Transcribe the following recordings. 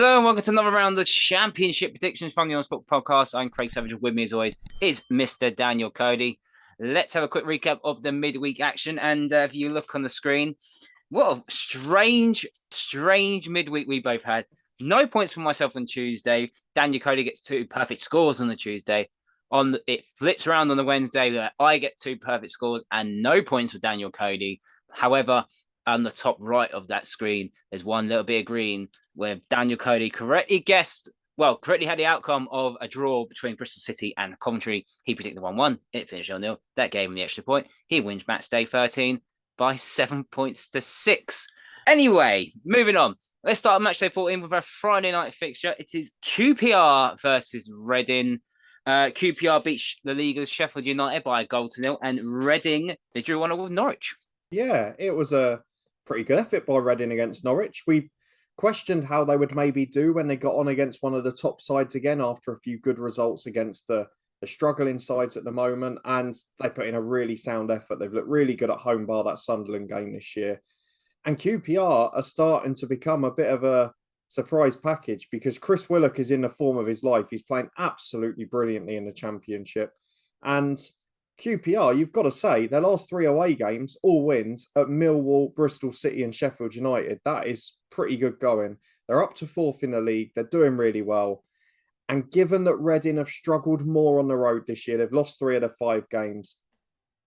Hello and welcome to another round of Championship predictions from the On Football Podcast. I'm Craig Savage. With me, as always, is Mr. Daniel Cody. Let's have a quick recap of the midweek action. And if you look on the screen, what a strange midweek we both had. No points for myself on Tuesday. Daniel Cody gets 2 perfect scores on the Tuesday. It flips around on the Wednesday where I get 2 perfect scores and no points for Daniel Cody. However, on the top right of that screen, there's one little bit of green where Daniel Cody correctly had the outcome of a draw between Bristol City and Coventry. He predicted 1-1. It finished 0-0. That gave him the extra point. He wins match day 13 by 7 points to 6. Anyway, moving on. Let's start match day 14 with our Friday night fixture. It is QPR versus Reading. QPR beat the Liga's Sheffield United by 1-0, and Reading, they drew 1-1 with Norwich. Yeah, it was a pretty good effort by Reading against Norwich. We questioned how they would maybe do when they got on against one of the top sides again after a few good results against the struggling sides at the moment, and they put in a really sound effort. They've looked really good at home, bar that Sunderland game this year. And QPR are starting to become a bit of a surprise package because Chris Willock is in the form of his life. He's playing absolutely brilliantly in the Championship. And QPR, you've got to say, their last 3 away games, all wins at Millwall, Bristol City and Sheffield United. That is pretty good going. They're up to 4th in the league. They're doing really well. And given that Reading have struggled more on the road this year, they've lost 3 of the 5 games,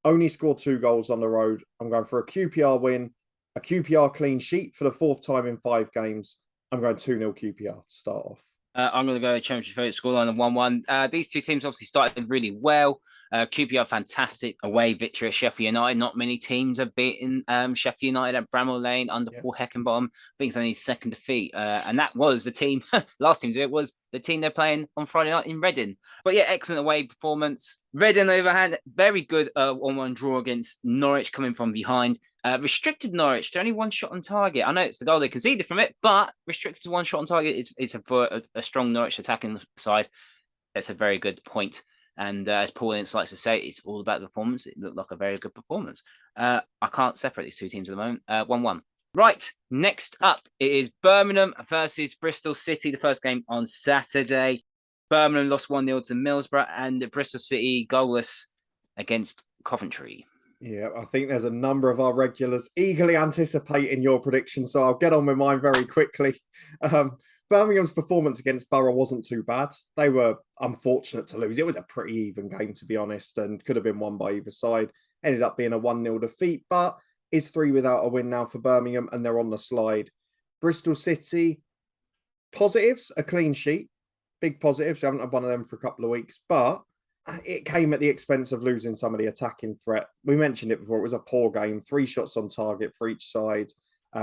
only scored 2 goals on the road. I'm going for a QPR win, a QPR clean sheet for the 4th time in 5 games. I'm going 2-0 QPR to start off. I'm going to go Championship vote scoreline of 1-1. These two teams obviously started really well. QPR, fantastic away victory at Sheffield United. Not many teams have beaten Sheffield United at Bramall Lane under Paul Heckenbottom. I think it's only his 2nd defeat. And that was the team, last team to do it was the team they're playing on Friday night in Reading. But yeah, excellent away performance. Reading, on the other hand, very good 1-1 draw against Norwich coming from behind. Restricted Norwich to only 1 shot on target. I know it's the goal they conceded from it, but restricted to 1 shot on target is a strong Norwich attacking side. That's a very good point. And as Paul Ince likes to say, it's all about the performance. It looked like a very good performance. I can't separate these two teams at the moment. 1-1. Right, next up, it is Birmingham versus Bristol City. The first game on Saturday. Birmingham lost 1-0 to Middlesbrough, and Bristol City goalless against Coventry. Yeah, I think there's a number of our regulars eagerly anticipating your prediction, so I'll get on with mine very quickly. Birmingham's performance against Borough wasn't too bad. They were unfortunate to lose. It was a pretty even game, to be honest, and could have been won by either side. Ended up being a 1-0 defeat, but it's 3 without a win now for Birmingham, and they're on the slide. Bristol City, positives, a clean sheet. Big positives. We haven't had one of them for a couple of weeks, but it came at the expense of losing some of the attacking threat. We mentioned it before. It was a poor game. 3 shots on target for each side.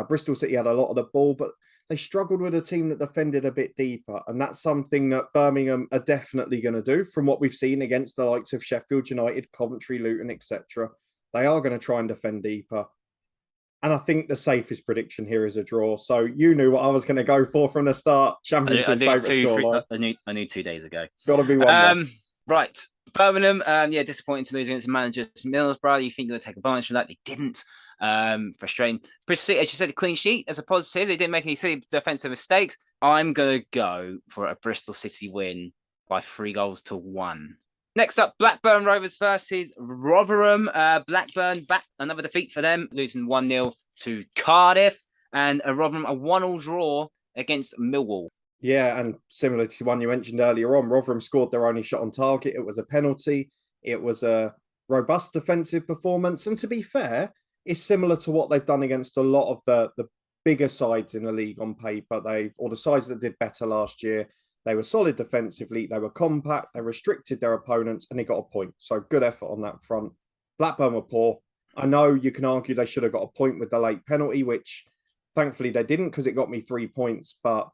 Bristol City had a lot of the ball, but they struggled with a team that defended a bit deeper. And that's something that Birmingham are definitely going to do from what we've seen against the likes of Sheffield United, Coventry, Luton, etc. They are going to try and defend deeper. And I think the safest prediction here is a draw. So you knew what I was going to go for from the start. Championship favourite scoreline. I knew 2 days ago. Got to be one. Right. Birmingham, disappointing to lose against manager Middlesbrough. You think they'll take advantage of that? They didn't. Frustrating. Bristol City, as you said, a clean sheet as a positive. They didn't make any silly defensive mistakes. I'm going to go for a Bristol City win by 3-1. Next up, Blackburn Rovers versus Rotherham. Blackburn back, another defeat for them, losing 1-0 to Cardiff. And Rotherham a 1-1 draw against Millwall. Yeah, and similar to one you mentioned earlier on, Rotherham scored their only shot on target. It was a penalty. It was a robust defensive performance. And to be fair, it's similar to what they've done against a lot of the bigger sides in the league on paper. Or the sides that did better last year. They were solid defensively. They were compact. They restricted their opponents and they got a point. So good effort on that front. Blackburn were poor. I know you can argue they should have got a point with the late penalty, which thankfully they didn't because it got me 3 points. But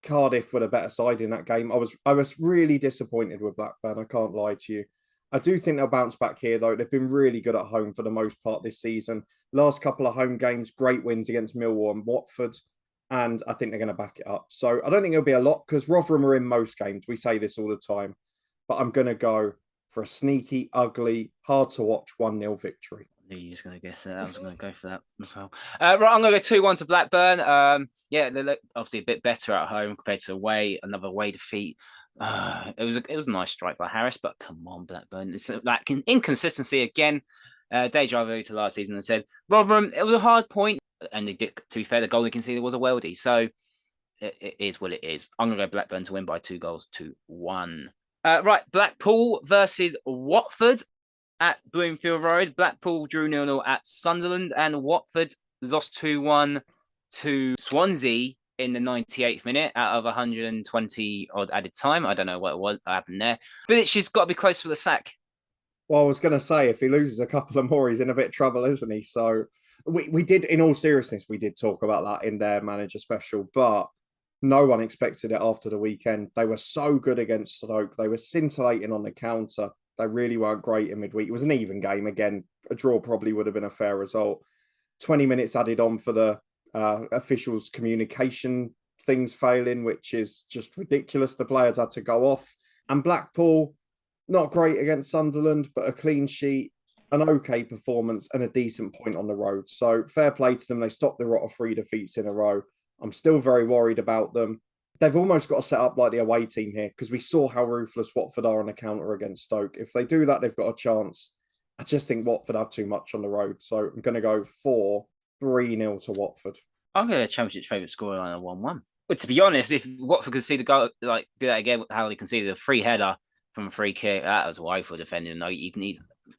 Cardiff were the better side in that game. I was really disappointed with Blackburn. I can't lie to you. I do think they'll bounce back here, though. They've been really good at home for the most part this season. Last couple of home games, great wins against Millwall and Watford. And I think they're going to back it up. So I don't think it'll be a lot because Rotherham are in most games. We say this all the time. But I'm going to go for a sneaky, ugly, hard to watch 1-0 victory. knew you was going to guess that. I was going to go for that as well. Right, I'm going to go 2-1 to Blackburn. Yeah, they look obviously a bit better at home compared to away. Another away defeat. It was a nice strike by Harris, but come on, Blackburn. It's like inconsistency again. Deja vu to last season and said Rotherham. It was a hard point, and they did. To be fair, the goal they conceded was a worldie, so it is what it is. I'm going to go Blackburn to win by 2-1. Right, Blackpool versus Watford at Bloomfield Road. Blackpool drew 0-0 at Sunderland, and Watford lost 2-1 to Swansea in the 98th minute out of 120 odd added time. I don't know what it was that happened there. But she's got to be close for the sack. Well, I was going to say, if he loses a couple of more, he's in a bit of trouble, isn't he? So we did, in all seriousness, we did talk about that in their manager special, but no one expected it after the weekend. They were so good against Stoke. They were scintillating on the counter. They really weren't great in midweek. It was an even game. Again, a draw probably would have been a fair result. 20 minutes added on for the officials' communication things failing, which is just ridiculous. The players had to go off. And Blackpool, not great against Sunderland, but a clean sheet, an okay performance, and a decent point on the road. So fair play to them. They stopped the rot of 3 defeats in a row. I'm still very worried about them. They've almost got to set up like the away team here because we saw how ruthless Watford are on the counter against Stoke. If they do that, they've got a chance. I just think Watford have too much on the road. So I'm going to go 3-0 to Watford. I'm going to Championship's favourite scoreline of 1-1. But to be honest, if Watford could see the goal, like do that again, how they conceded a free header from a free kick, that was woeful defending. No, you can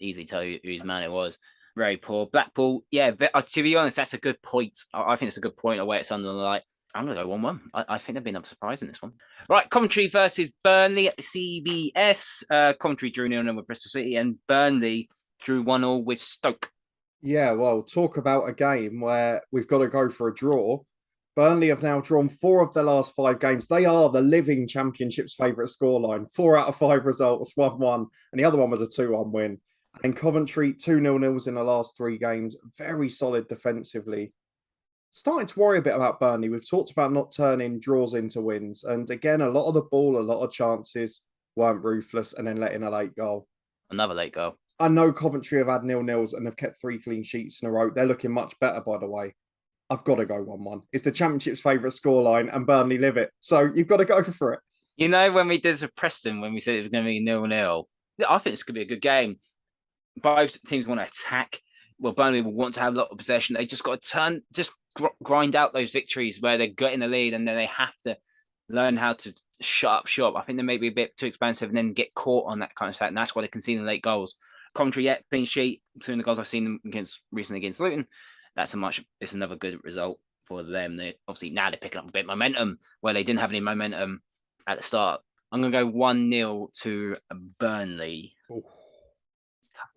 easily tell you whose man it was. Very poor. Blackpool, yeah, but, to be honest, that's a good point. I think it's a good point away at Sunderland. Like, I'm going to go 1-1. I think they've been up surprise in this one. Right, Coventry versus Burnley at the CBS. Coventry drew 0-0 with Bristol City, and Burnley drew 1-0 with Stoke. Yeah, well, talk about a game where we've got to go for a draw. Burnley have now drawn 4 of their last 5 games. They are the living Championship's favourite scoreline. 4 out of 5 results, 1-1, and the other one was a 2-1 win. And Coventry, 2-0-0s in the last 3 games. Very solid defensively. Starting to worry a bit about Burnley. We've talked about not turning draws into wins. And again, a lot of the ball, a lot of chances weren't ruthless and then letting a late goal. Another late goal. I know Coventry have had 0-0s and have kept 3 clean sheets in a row. They're looking much better, by the way. I've got to go 1-1. It's the Championship's favourite scoreline and Burnley live it. So you've got to go for it. You know, when we did this with Preston, when we said it was going to be 0-0, I think it's going to be a good game. Both teams want to attack. Well, Burnley will want to have a lot of possession. They just got to grind out those victories where they're getting the lead and then they have to learn how to shut up shop. I think they may be a bit too expensive and then get caught on that kind of stuff. And that's why they're conceding late goals. Coventry, yeah, clean sheet. Between the goals I've seen them recently against Luton, it's another good result for them. They obviously now they're picking up a bit of momentum where they didn't have any momentum at the start. I'm going to go 1-0 to Burnley. Ooh.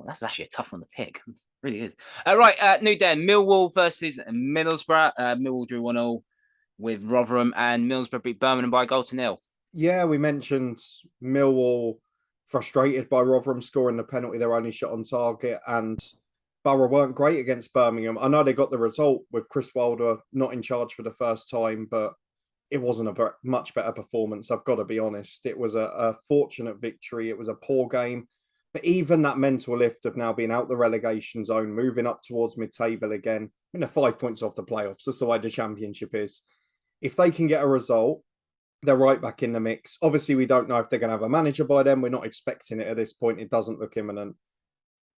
That's actually a tough one to pick. It really is. Right, New Den, Millwall versus Middlesbrough. Millwall drew 1-0 with Rotherham, and Middlesbrough beat Birmingham by 1-0. Yeah, we mentioned Millwall frustrated by Rotherham scoring the penalty, their only shot on target, and Borough weren't great against Birmingham. I know they got the result with Chris Wilder not in charge for the first time, but it wasn't a much better performance, I've got to be honest. It was a fortunate victory. It was a poor game. But even that mental lift of now being out the relegation zone, moving up towards mid-table again, they're 5 points off the playoffs. That's the way the Championship is. If they can get a result, they're right back in the mix. Obviously, we don't know if they're going to have a manager by then. We're not expecting it at this point. It doesn't look imminent.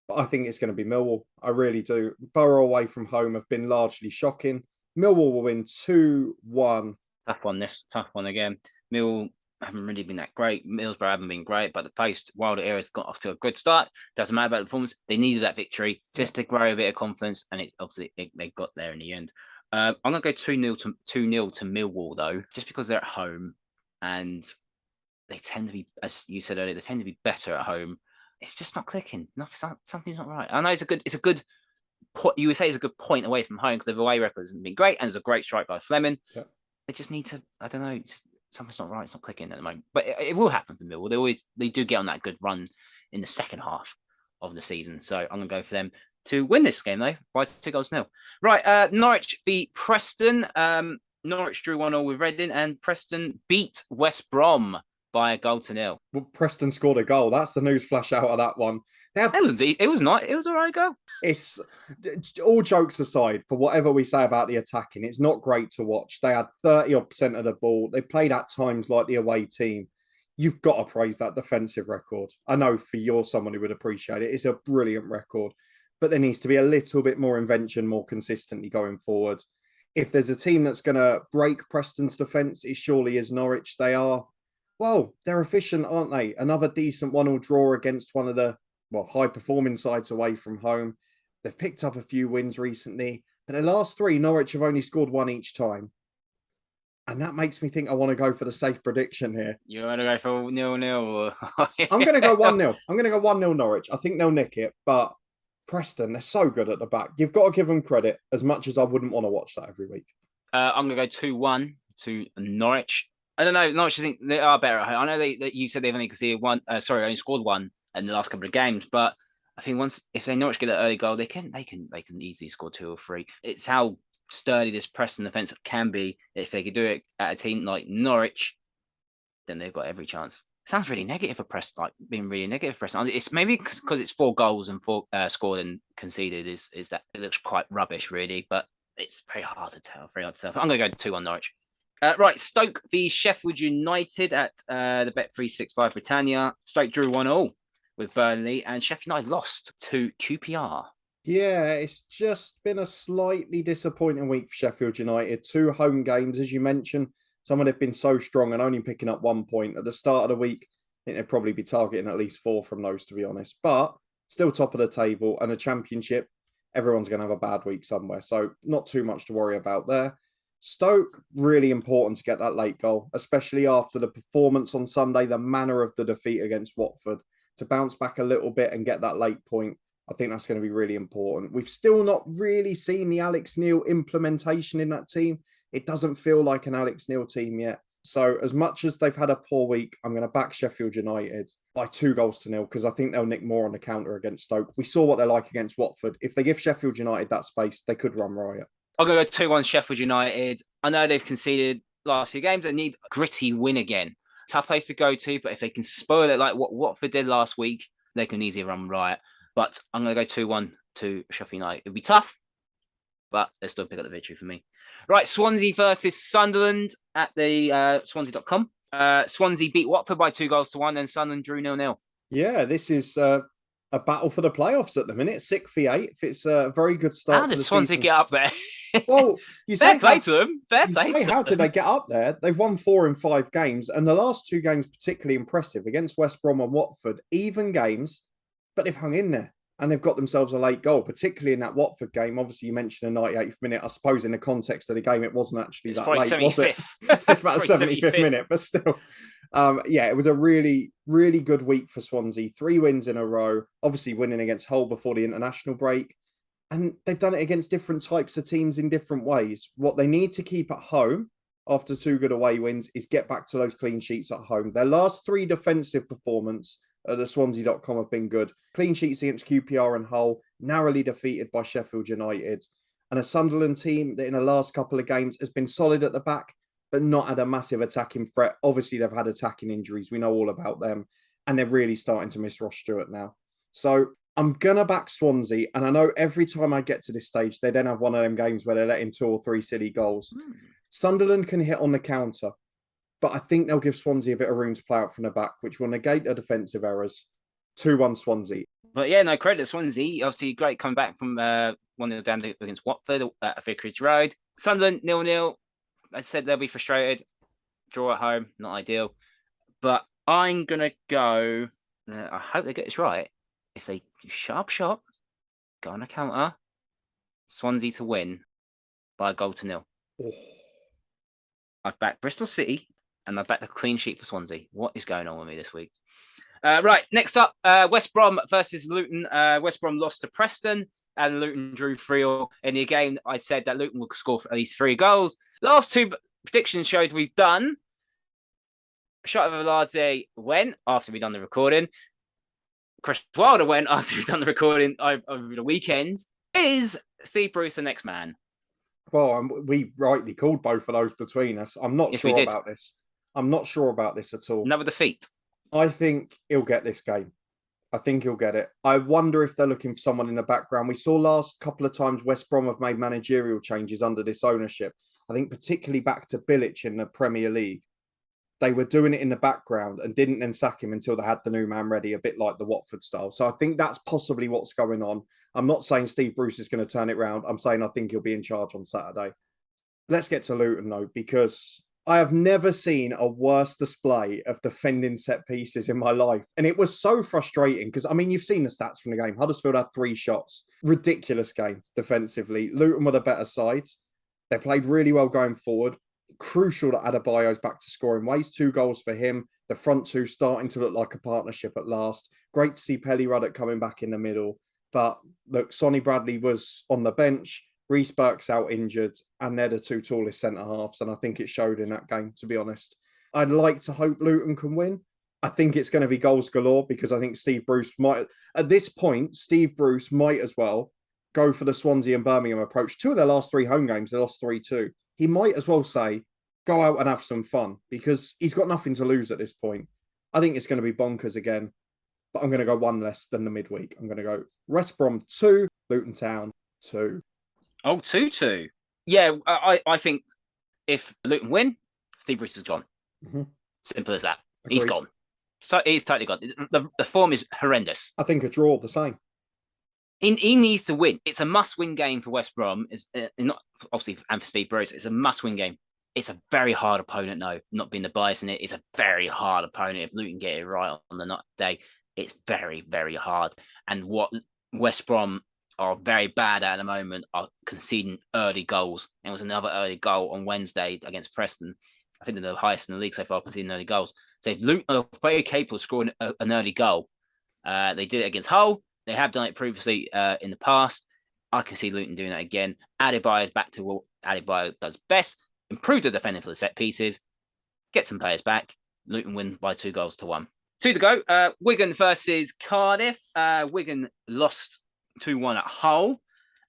But I think it's going to be Millwall. I really do. Borough away from home have been largely shocking. Millwall will win 2-1. Tough one again. Millwall haven't really been that great. Middlesbrough haven't been great, but the post-Wilder era's got off to a good start. Doesn't matter about the performance. They needed that victory just to grow a bit of confidence, and they got there in the end. I'm going to go 2-0 to Millwall, though, just because they're at home, and they tend to be, as you said earlier, they tend to be better at home. It's just not clicking. Something's not right. I know it's a good point. You would say it's a good point away from home because the away record hasn't been great, and there's a great strike by Fleming. Yeah. They just need to, I don't know, something's not right. It's not clicking at the moment, but it will happen for Millwall. They do get on that good run in the second half of the season. So I'm going to go for them to win this game, though, by 2-0. Right, Norwich beat Preston. Norwich drew 1-0 with Reading, and Preston beat West Brom by a goal to nil. Well, Preston scored a goal. That's the news flash out of that one. It was not. It was all right goal. It's all jokes aside, for whatever we say about the attacking, it's not great to watch. They had 30% of the ball. They played at times like the away team. You've got to praise that defensive record. I know for you're someone who would appreciate it. It's a brilliant record, but there needs to be a little bit more invention more consistently going forward. If there's a team that's going to break Preston's defence, it surely is Norwich. They're efficient, aren't they? Another decent 1-1 draw against one of the high-performing sides away from home. They've picked up a few wins recently, but the last 3, Norwich have only scored 1 each time. And that makes me think I want to go for the safe prediction here. You want to go for 0-0? I'm going to go 1-0. I'm going to go 1-0 Norwich. I think they'll nick it, but Preston, they're so good at the back. You've got to give them credit, as much as I wouldn't want to watch that every week. I'm going to go 2-1 to Norwich. I don't know. Norwich, I think they are better at home. I know that you said they've only only scored 1 in the last couple of games, but I think if they Norwich get an early goal, they can easily score 2 or 3. It's how sturdy this Preston defence can be. If they could do it at a team like Norwich, then they've got every chance. It sounds really negative for Preston, like being really negative for Preston. It's maybe because it's 4 goals and 4 scored and conceded is that it looks quite rubbish, really. But it's very hard to tell. I'm going to go 2-1 Norwich. Right, Stoke v Sheffield United at the Bet365 Britannia. Stoke drew 1-1 with Burnley, and Sheffield United lost to QPR. Yeah, it's just been a slightly disappointing week for Sheffield United. 2 home games, as you mentioned. Some of them have been so strong and only picking up 1 point. At the start of the week, I think they'd probably be targeting at least 4 from those, to be honest. But still top of the table, and the Championship, everyone's going to have a bad week somewhere. So not too much to worry about there. Stoke, really important to get that late goal, especially after the performance on Sunday, the manner of the defeat against Watford. To bounce back a little bit and get that late point, I think that's going to be really important. We've still not really seen the Alex Neil implementation in that team. It doesn't feel like an Alex Neil team yet. So as much as they've had a poor week, I'm going to back Sheffield United by 2-0 because I think they'll nick more on the counter against Stoke. We saw what they're like against Watford. If they give Sheffield United that space, they could run riot. I'm going to go 2-1 Sheffield United. I know they've conceded last few games. They need a gritty win again. Tough place to go to, but if they can spoil it like what Watford did last week, they can easily run riot. But I'm going to go 2-1 to Sheffield United. It'll be tough, but they'll still pick up the victory for me. Right, Swansea versus Sunderland at the Swansea.com. Swansea beat Watford by 2-1, and Sunderland drew 0-0. Yeah, this is a battle for the playoffs at the minute. 6 v 8. It's a very good start. How did Swansea get up there? Well, you fair play to them. Fair play to them. How did they get up there? They've won 4 in 5 games, and the last 2 games particularly impressive against West Brom and Watford. Even games, but they've hung in there. And they've got themselves a late goal, particularly in that Watford game. Obviously, you mentioned the 98th minute. I suppose in the context of the game, it wasn't actually that late, was it? It's about the 75th minute, but still. It was a really, really good week for Swansea. 3 wins in a row. Obviously, winning against Hull before the international break. And they've done it against different types of teams in different ways. What they need to keep at home after 2 good away wins is get back to those clean sheets at home. Their last 3 defensive performances at the Swansea.com have been good. Clean sheets against QPR and Hull, narrowly defeated by Sheffield United. And a Sunderland team that in the last couple of games has been solid at the back, but not had a massive attacking threat. Obviously, they've had attacking injuries. We know all about them. And they're really starting to miss Ross Stewart now. So I'm going to back Swansea. And I know every time I get to this stage, they then have one of them games where they're letting 2 or 3 silly goals. Sunderland can hit on the counter. But I think they'll give Swansea a bit of room to play out from the back, which will negate their defensive errors. 2-1 Swansea. But yeah, no credit to Swansea. Obviously, great coming back from 1-0 down against Watford at Vicarage Road. Sunderland 0-0. As I said, they'll be frustrated. Draw at home, not ideal. But I'm going to go... I hope they get this right. If they sharp shot, go on a counter, Swansea to win by 1-0. Oh. I've backed Bristol City. And I've backed a clean sheet for Swansea. What is going on with me this week? Right, next up, West Brom versus Luton. West Brom lost to Preston, and Luton drew 3-0 in the game. I said that Luton would score for at least 3 goals. Last 2 prediction shows we've done. Shot of Velarde went after we'd done the recording. Chris Wilder went after we'd done the recording over the weekend. Is Steve Bruce the next man? Well, we rightly called both of those between us. I'm not sure about this. I'm not sure about this at all. Another defeat. I think he'll get this game. I think he'll get it. I wonder if they're looking for someone in the background. We saw last couple of times West Brom have made managerial changes under this ownership. I think particularly back to Bilic in the Premier League. They were doing it in the background and didn't then sack him until they had the new man ready, a bit like the Watford style. So I think that's possibly what's going on. I'm not saying Steve Bruce is going to turn it round. I'm saying I think he'll be in charge on Saturday. Let's get to Luton, though, because I have never seen a worse display of defending set pieces in my life. And it was so frustrating because, I mean, you've seen the stats from the game. Huddersfield had 3 shots. Ridiculous game defensively. Luton were the better side. They played really well going forward. Crucial that Adebayo's back to scoring ways. 2 goals for him. The front 2 starting to look like a partnership at last. Great to see Pelly Ruddock coming back in the middle. But look, Sonny Bradley was on the bench. Reece Burke's out injured, and they're the 2 tallest centre-halves, and I think it showed in that game, to be honest. I'd like to hope Luton can win. I think it's going to be goals galore because I think Steve Bruce might, at this point, Steve Bruce might as well go for the Swansea and Birmingham approach. 2 of their last 3 home games, they lost 3-2. He might as well say, go out and have some fun because he's got nothing to lose at this point. I think it's going to be bonkers again, but I'm going to go 1 less than the midweek. I'm going to go West Brom 2, Luton Town 2. Oh, 2-2. Yeah, I think if Luton win, Steve Bruce is gone. Mm-hmm. Simple as that. Agreed. He's gone. So he's totally gone. The form is horrendous. I think a draw the same. He needs to win. It's a must-win game for West Brom. It's not obviously, and for Steve Bruce, it's a must-win game. It's a very hard opponent, though. Not being the bias in it, it's a very hard opponent. If Luton get it right on the day, it's very, very hard. And what West Brom are very bad at the moment are conceding early goals. It was another early goal on Wednesday against Preston. I think they're the highest in the league so far conceding early goals. So if Luton are very capable of scoring an early goal, they did it against Hull. They have done it previously in the past. I can see Luton doing that again. Adebayo is back to what Adebayo does best. Improve the defending for the set pieces. Get some players back. Luton win by 2-1. 2 to go. Wigan versus Cardiff. Wigan lost 2-1 at Hull,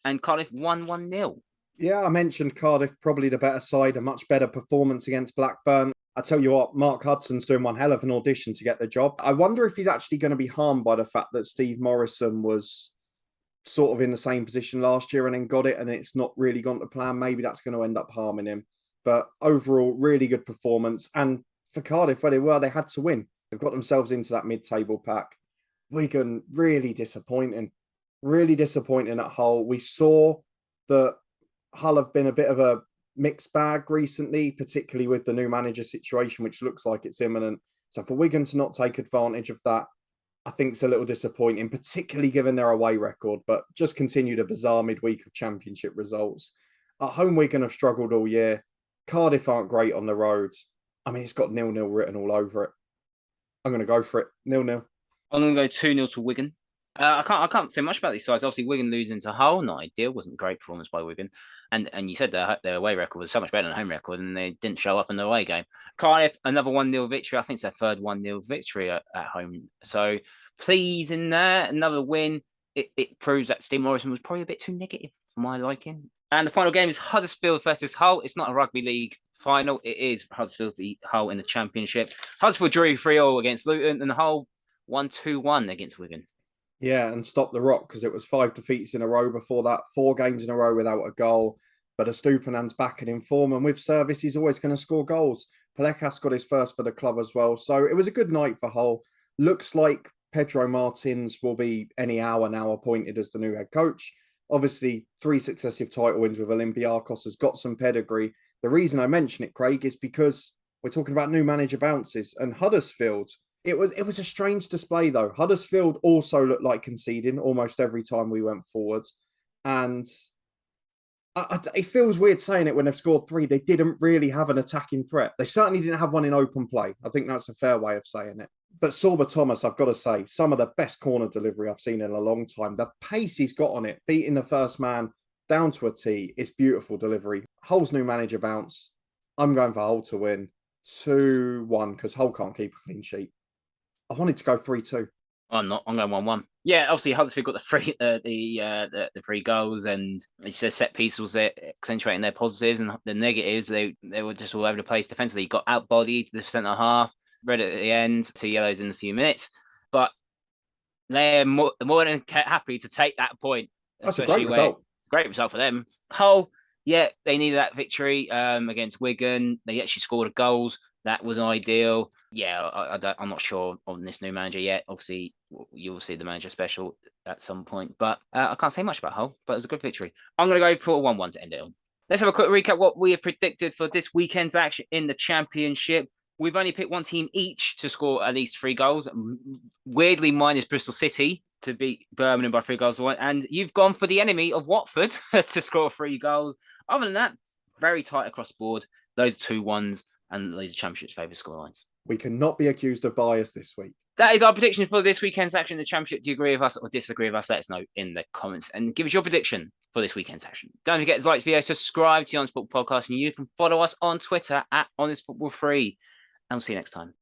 and Cardiff won 1-0. Yeah, I mentioned Cardiff, probably the better side, a much better performance against Blackburn. I tell you what, Mark Hudson's doing one hell of an audition to get the job. I wonder if he's actually going to be harmed by the fact that Steve Morrison was sort of in the same position last year and then got it, and it's not really gone to plan. Maybe that's going to end up harming him. But overall, really good performance. And for Cardiff, where they were, they had to win. They've got themselves into that mid-table pack. Wigan, really disappointing. Really disappointing at Hull. We saw that Hull have been a bit of a mixed bag recently, particularly with the new manager situation, which looks like it's imminent. So for Wigan to not take advantage of that, I think it's a little disappointing, particularly given their away record, but just continued a bizarre midweek of Championship results. At home, Wigan have struggled all year. Cardiff aren't great on the road. I mean, it's got 0-0 written all over it. I'm going to go for it. 0-0. I'm going to go 2-0 to Wigan. I can't say much about these sides. Obviously, Wigan losing to Hull, not ideal. Wasn't a great performance by Wigan. And you said their away record was so much better than the home record, and they didn't show up in the away game. Cardiff, another 1-0 victory. I think it's their third 1-0 victory at home. So pleased in there. Another win. It proves that Steve Morrison was probably a bit too negative for my liking. And the final game is Huddersfield versus Hull. It's not a rugby league final. It is Huddersfield v Hull in the Championship. Huddersfield drew 3-0 against Luton, and Hull won 2-1 against Wigan. Yeah, and stop the rock because it was 5 defeats in a row before that, 4 games in a row without a goal. But Estupiñán's back and in form, and with service, he's always going to score goals. Pelekas got his first for the club as well. So it was a good night for Hull. Looks like Pedro Martins will be any hour now appointed as the new head coach. Obviously, 3 successive title wins with Olympiacos has got some pedigree. The reason I mention it, Craig, is because we're talking about new manager bounces, and Huddersfield. It was a strange display, though. Huddersfield also looked like conceding almost every time we went forward. And it feels weird saying it when they've scored 3. They didn't really have an attacking threat. They certainly didn't have one in open play. I think that's a fair way of saying it. But Sorba Thomas, I've got to say, some of the best corner delivery I've seen in a long time. The pace he's got on it, beating the first man down to a tee, it's beautiful delivery. Hull's new manager bounce. I'm going for Hull to win 2-1 because Hull can't keep a clean sheet. I wanted to go 3-2. I'm not. I'm going 1-1. Yeah, obviously Huddersfield got the three goals, and it's just set piece was there accentuating their positives, and the negatives they were just all over the place defensively. Got outbodied the centre half, red at the end, 2 yellows in a few minutes, but they're more than happy to take that point. That's a great result. Great result for them. Hull, yeah, they needed that victory against Wigan. They actually scored goals. That was ideal. Yeah, I'm not sure on this new manager yet. Obviously, you'll see the manager special at some point. But I can't say much about Hull, but it was a good victory. I'm going to go for 1-1 to end it on. Let's have a quick recap what we have predicted for this weekend's action in the Championship. We've only picked one team each to score at least 3 goals. Weirdly, mine is Bristol City to beat Birmingham by 3 goals to 1. And you've gone for the enemy of Watford to score 3 goals. Other than that, very tight across the board. Those 2-1s and those Championship's favourite scorelines. We cannot be accused of bias this week. That is our prediction for this weekend's action in the Championship. Do you agree with us or disagree with us? Let us know in the comments and give us your prediction for this weekend's action. Don't forget to like the video, subscribe to the Honest Football Podcast, and you can follow us on Twitter at HonestFootball3. And we'll see you next time.